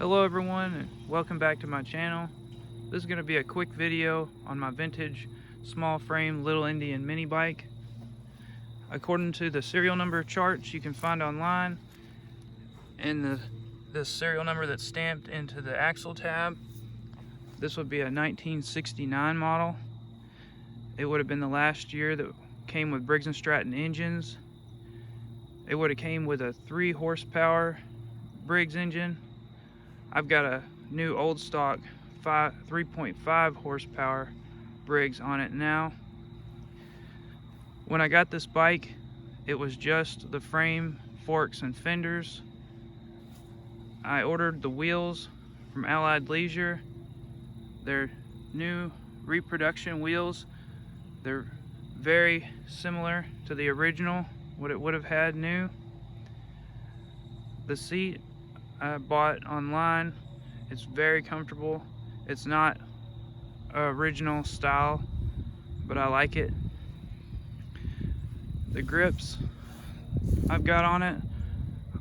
Hello everyone, and welcome back to my channel. This is going to be a quick video on my vintage small frame Lil Indian mini bike. According to the serial number charts you can find online and the serial number that's stamped into the axle tab, this would be a 1969 model. It would have been the last year that came with Briggs & Stratton engines. It would have came with a 3 horsepower Briggs engine. I've got a new old stock 3.5 horsepower Briggs on it now. When I got this bike, it was just the frame, forks, and fenders. I ordered the wheels from Allied Leisure. They're new reproduction wheels. They're very similar to the original, what it would have had new. The seat I bought online. It's very comfortable. It's not original style, but I like it. The grips I've got on it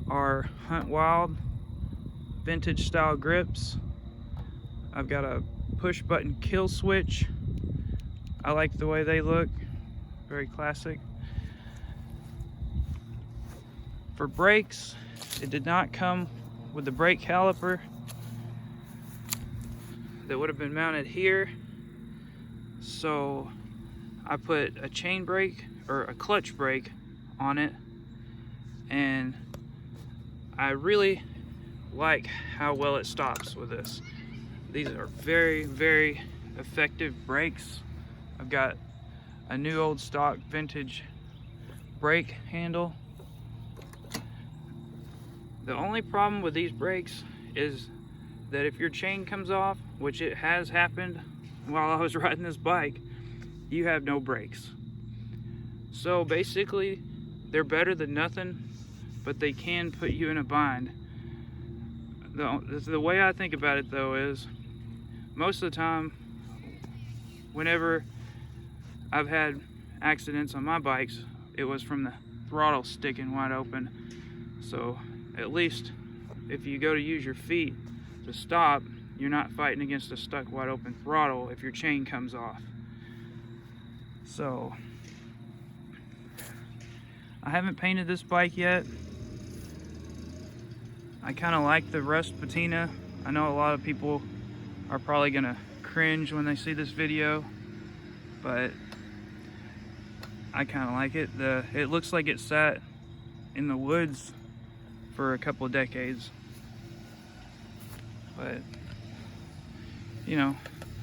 are Hunt Wild vintage style grips. I've got a push button kill switch. I like the way they look, very classic. For brakes, it did not come with the brake caliper that would have been mounted here, so I put a chain brake or a clutch brake on it, and I really like how well it stops with this. These are very, very effective brakes. I've got a new old stock vintage brake handle. The only problem with these brakes is that if your chain comes off, which it has happened while I was riding this bike, you have no brakes. So basically, they're better than nothing, but they can put you in a bind. The way I think about it though is, most of the time, whenever I've had accidents on my bikes, it was from the throttle sticking wide open. So at least if you go to use your feet to stop, you're not fighting against a stuck wide open throttle if your chain comes off. So I haven't painted this bike yet. I kind of like the rust patina. I know a lot of people are probably gonna cringe when they see this video, but I kind of like it. It looks like it sat in the woods for a couple of decades, but you know,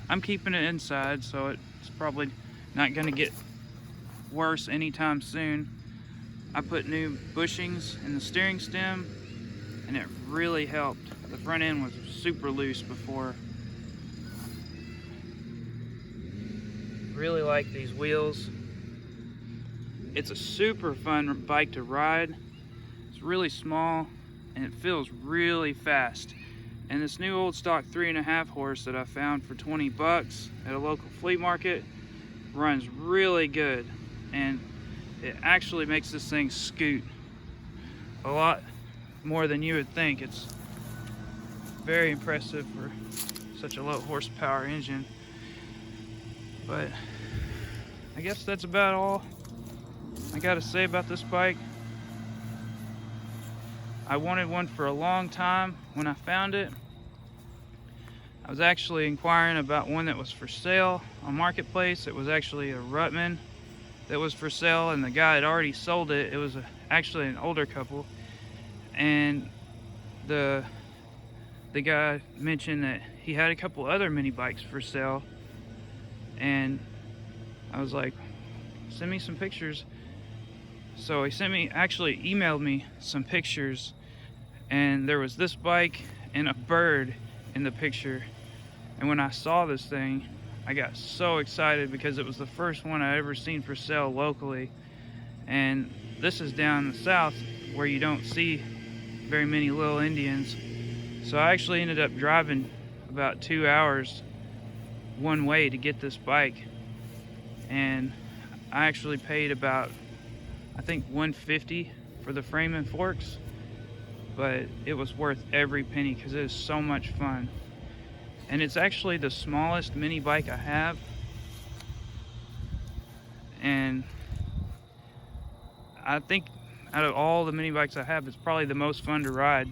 I'm keeping it inside, so it's probably not going to get worse anytime soon. I put new bushings in the steering stem, and it really helped. The front end was super loose before. Really like these wheels. It's a super fun bike to ride. It's really small and it feels really fast. And this new old stock 3.5 horse that I found for 20 bucks at a local flea market runs really good, and it actually makes this thing scoot a lot more than you would think. It's very impressive for such a low horsepower engine. But I guess that's about all I gotta say about this bike. I wanted one for a long time. When I found it, I was actually inquiring about one that was for sale on Marketplace. It was actually a Rutman that was for sale, and the guy had already sold it. It was actually an older couple, and the guy mentioned that he had a couple other mini bikes for sale, and I was like, send me some pictures. So he actually emailed me some pictures, and there was this bike and a bird in the picture. And when I saw this thing, I got so excited because it was the first one I ever seen for sale locally. And this is down the south where you don't see very many Lil Indians. So I actually ended up driving about 2 hours one way to get this bike. And I actually paid about, I think, $150 for the frame and forks. but it was worth every penny because it is so much fun. And it's actually the smallest mini bike I have, and I think out of all the mini bikes I have, it's probably the most fun to ride.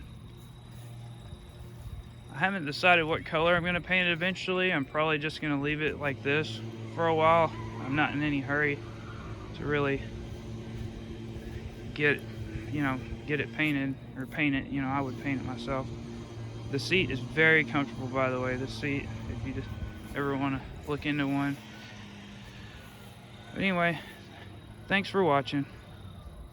I haven't decided what color I'm going to paint it eventually. I'm probably just going to leave it like this for a while. I'm not in any hurry to really get it painted, or paint it. I would paint it myself. The seat is very comfortable, by the way. The seat, if you just ever want to look into one. But anyway, thanks for watching.